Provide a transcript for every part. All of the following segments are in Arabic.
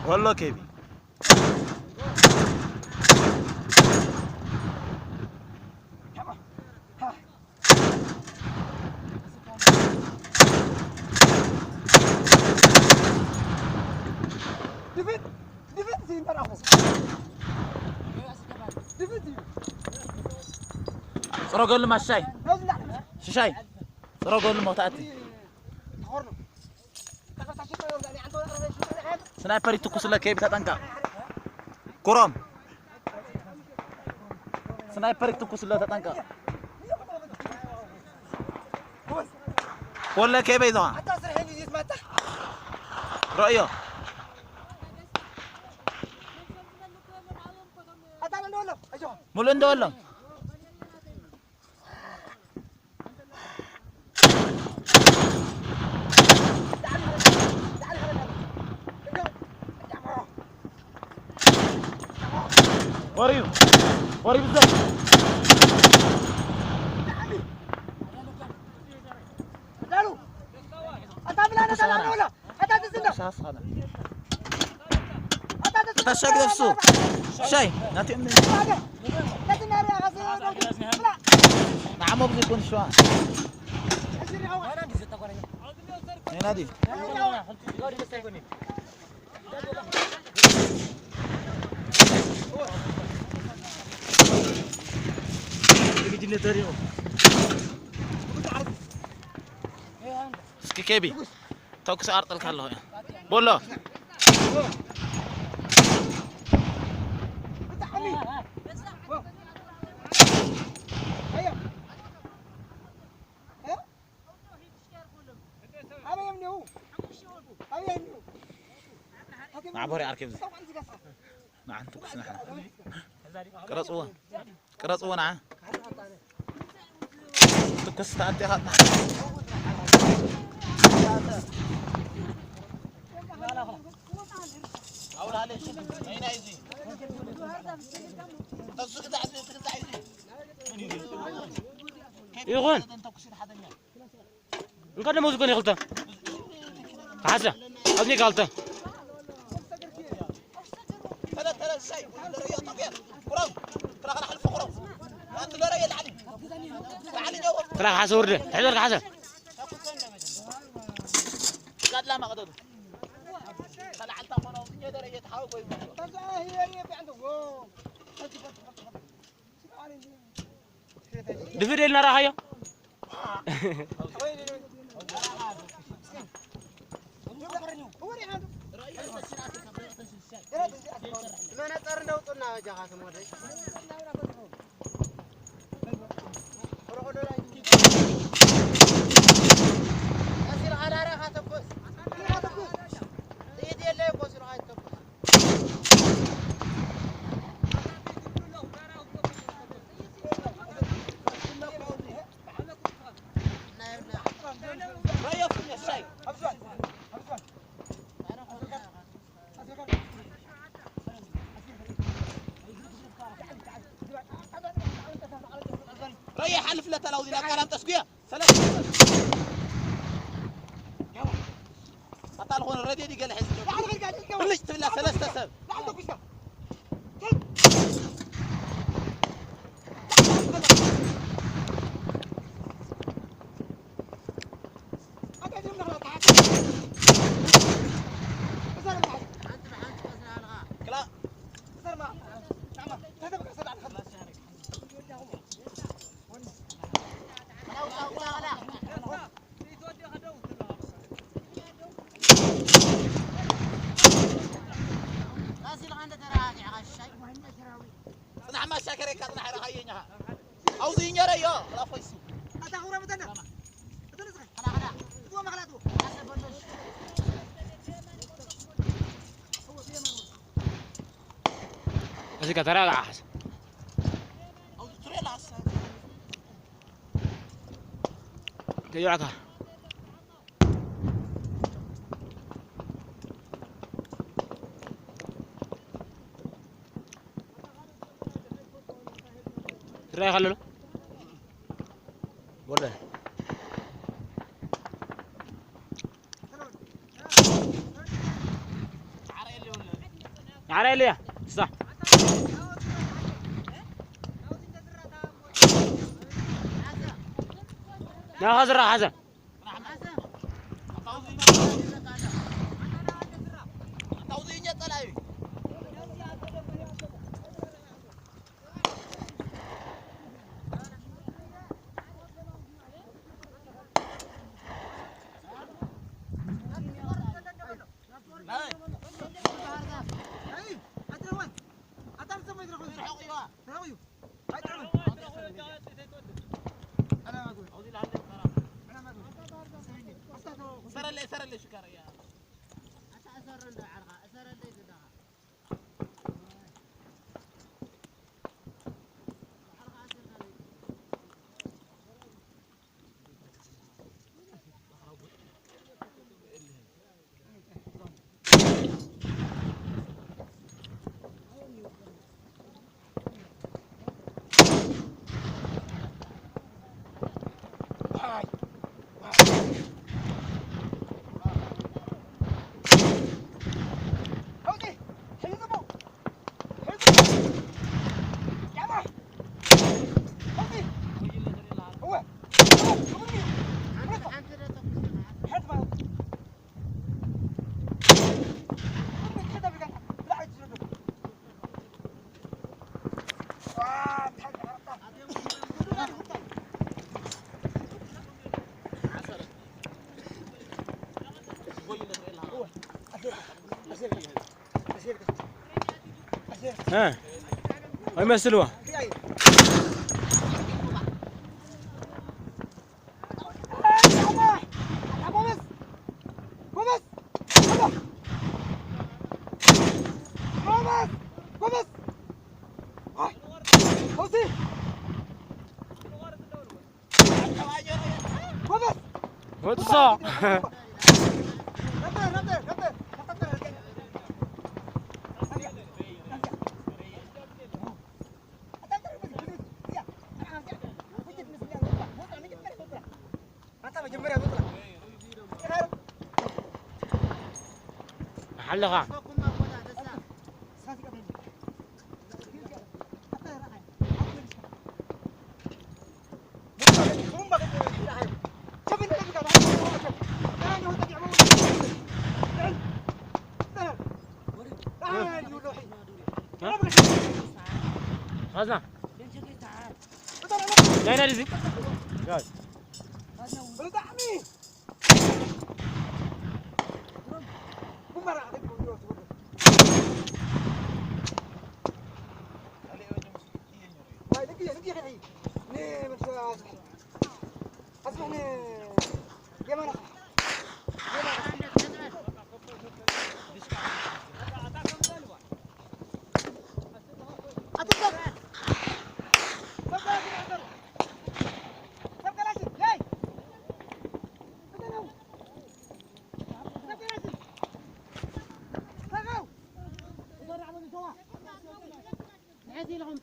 والله كيبي صار اقول له ما الشاي شاي صار اقول له ما تاتي سنايبر يتكوس لك كيف تتنكا كرام سنايبر يتكوس لك تتنكا ولا كيف يذا رأيه مولن دولا وريو وريو بالضبط تشاك نفسه شاي ناتي من نعم ابغى يكون شو هنا دي اللي تريو سكي كيبي توكس ارتل كله بولا عبوري اركب نعم توكس نحن قرصوا نعم توكس تاتي هات أول عليه شد أين عايزين؟ تصدق ده عايزين تقطع عايزين؟ يغون نقدر موزقون يغلطه حاسة أبني غلطه ثلاث شيء درية طبيعي قرب ترى أنا حلف قرب أنت درية العلي تعالي جوا ترى حاسة ورده حذر حاسة قد لا ما قدر طلع أنت فنو من درية حاول دفير لنا راحية ما نصر نوطنا وجهات مودي أسير على راحة تبص إيدي اللي يبص راحة تبص ريفني الشيء ريح حلف لا تلو ذي كلام تسقيه ثلاث قطع هون الردي دي قال حزب ليش تبلا ثلاث تسب ما شاكري كاتنا حرا هايينها او زينيرا يا لا فايسو اتا غورا متنا انا هو ما غلطو أسيك ترى لا حاسة او تري لا حاسة تيجي رايح خلله ولا على ليه صح يا خزر حسن توزيع طلعي سر اللي شكر يا ها هاي مسلوه وتصا حلقة خزنة لا لا لزي قاعد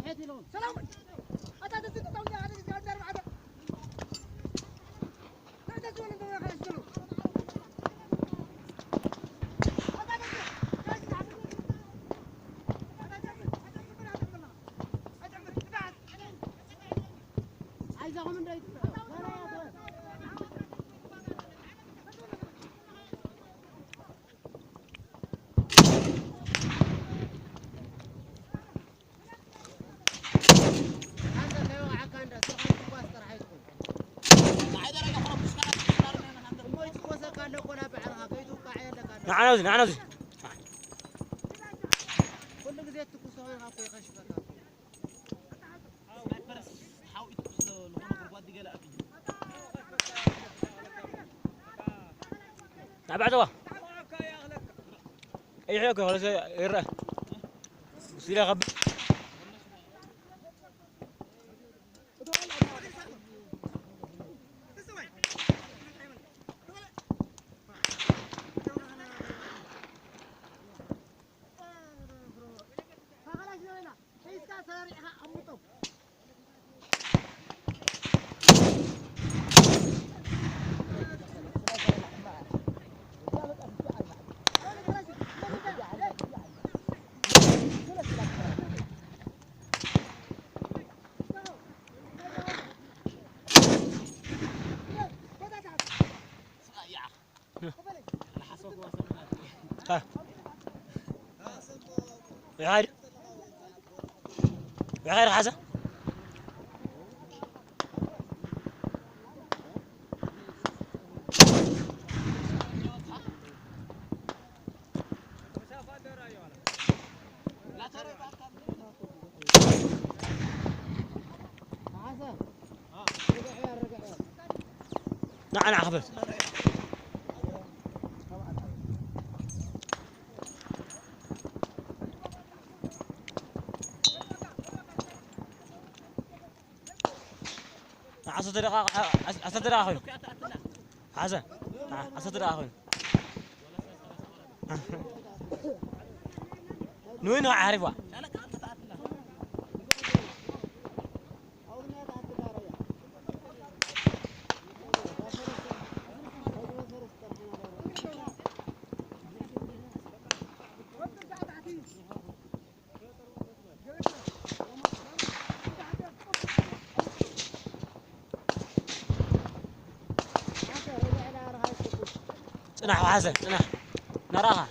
تحياتي لهم سلام نعنوزي نعنوزي كل جزء تكوسه هاي هاكو يخشبك بعد اي حيوك خلاص يرى وسيله غب ها بخير بخير حسن نعم نعم خبرت أصدر أخوي حسن أصدر أخوي نوين عارفه نحو حسن نراها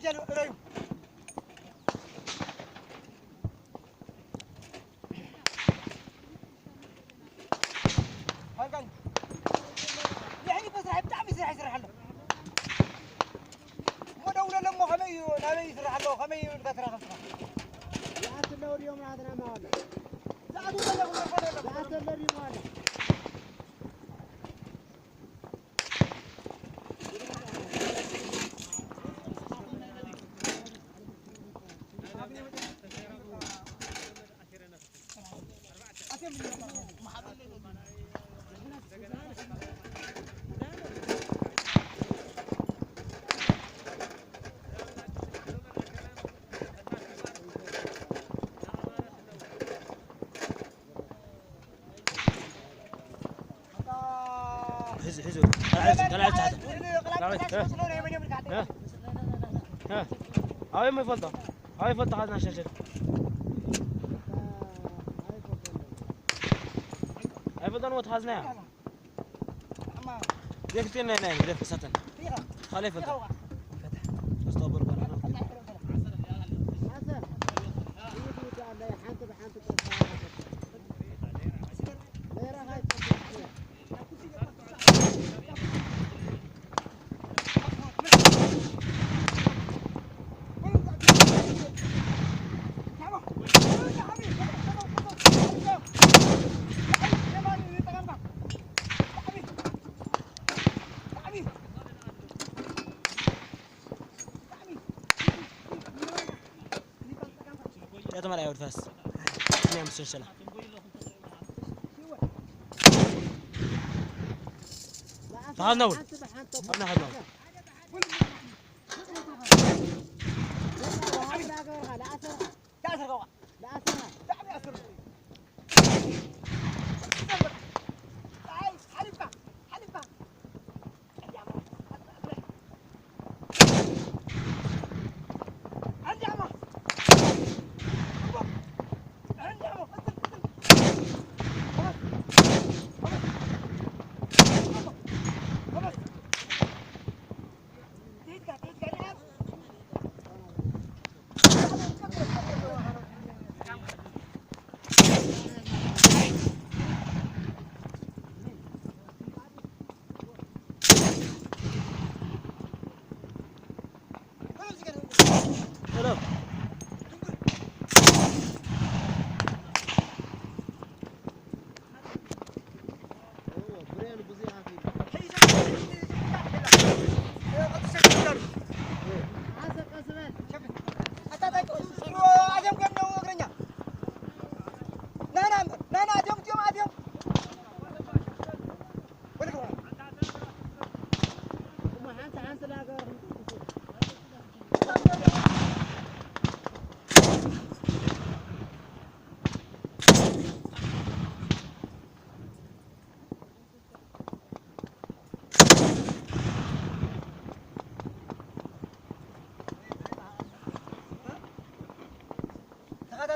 سجل قريب هاي يعني بس راح بتعمل يسرح له مو دولة لما خمي يسرح له خمي كثرة خمسة لا تلو اليوم هذا ما ولا لا تلو اليوم هذا حزو طلعت تحت ها هاي ما يفضل هاي يفضل هذا شاشة هاي يفضل وتخزنها يكتين نايم يلف ساتن خليه فتح استوبر بنا يا تمر يا فاس نعم سلسلة فهذا نول أنا هذا نول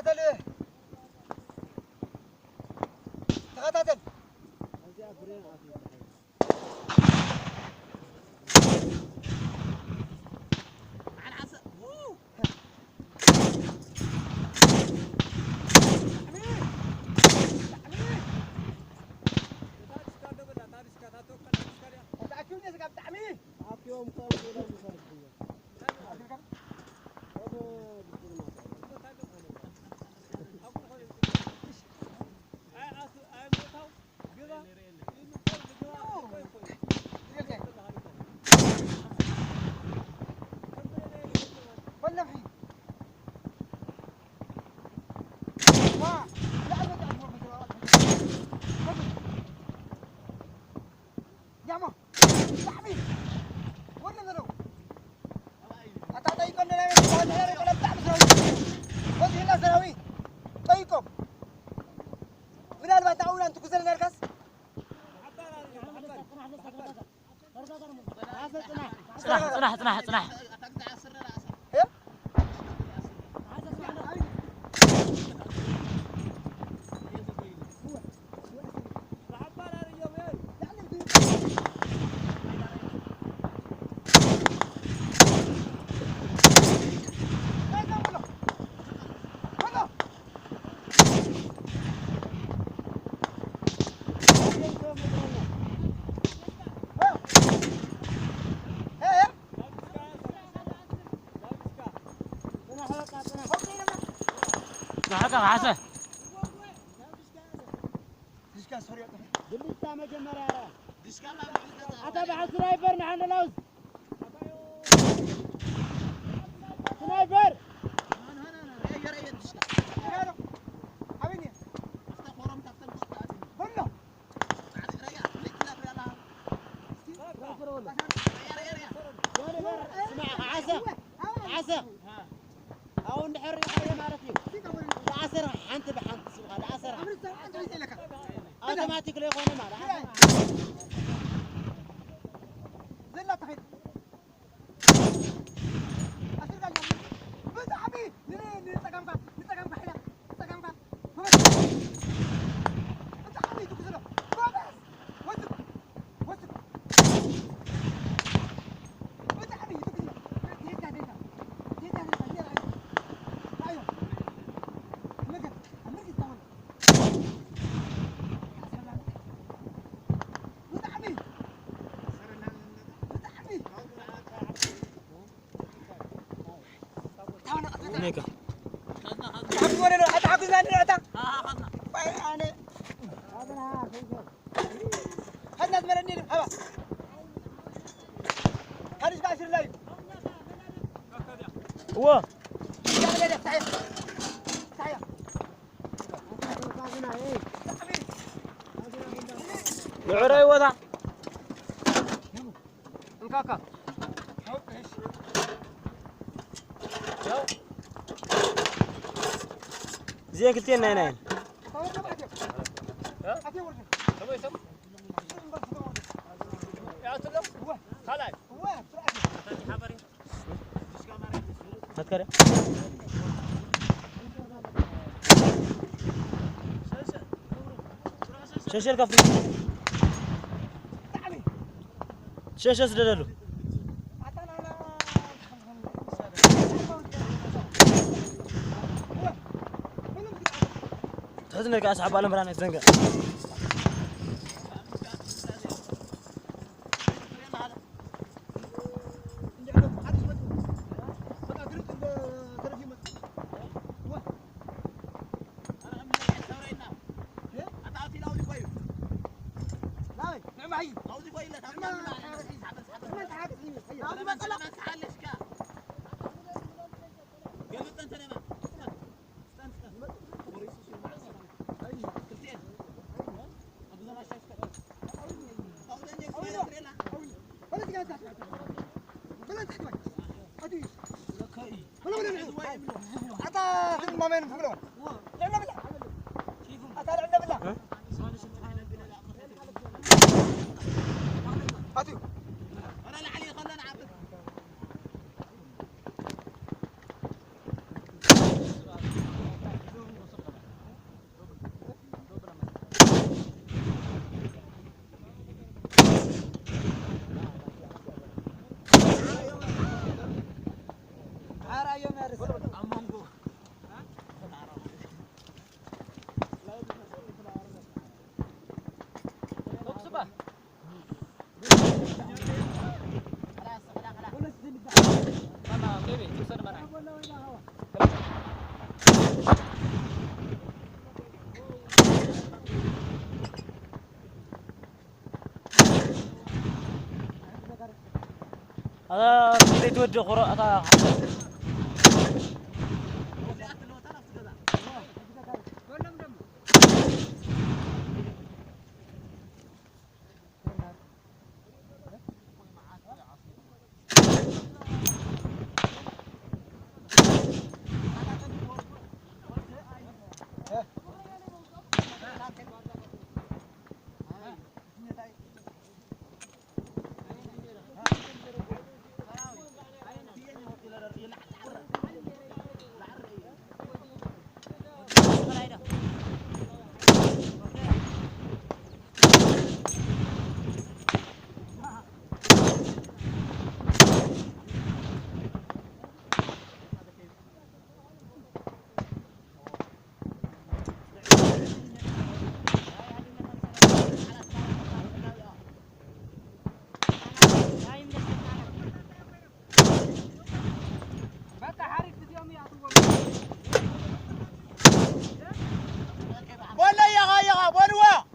تقاتل تقاتل صنح عسى ديشكا سوريا باللسه مجمرة أتابع سنايبر نحن لوز سنايبر عسى أو نحر يخلي مالتي العصر حنت بحنت سبحان العصر أوتوماتيك لي يخوني مال زلا تخيل أصير قال بس حبيبي نتقام حلا نتقام أنت حبيبي تكسره بس وسك أنت حبيبي تكسره هناك هو العراي وضع الكاكا زي قلتي لنا هنا هتكره شاشه الكفي شاشه سددلو تحس انك اسحب على مرانك زنقه هذا زيت ودي خرا ولا يا بولوا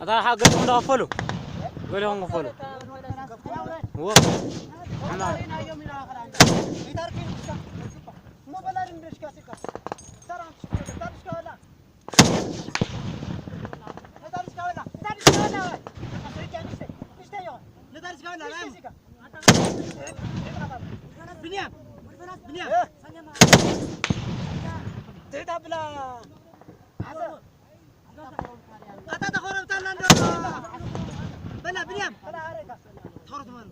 هذا حق من غفلوا قول لهم غفلوا هو بنيام تهدى بلا أتا تخرب تلا بلا بنيام تخرب مال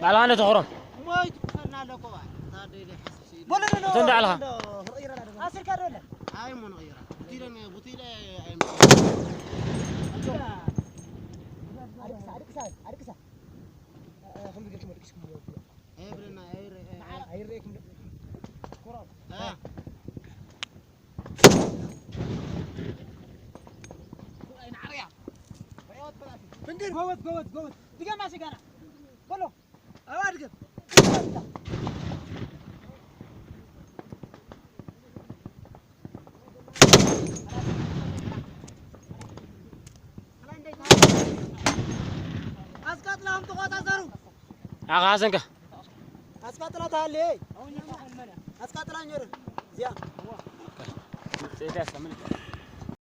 على أنا تخرم ما يتكفلنا لكوا صادق حسب تندع لها أصل كارولا هاي من غيره بطيلة أركسا خم بيجي كم تكسب ايرنا هاي ريكم كرام ها بنقر قوت دقيقة ماشي كنا كله أوادق أسقط لهم تقاط أزارو عازنك أسقط لا تهلي أسقط لا نير زيان سيدي أسلم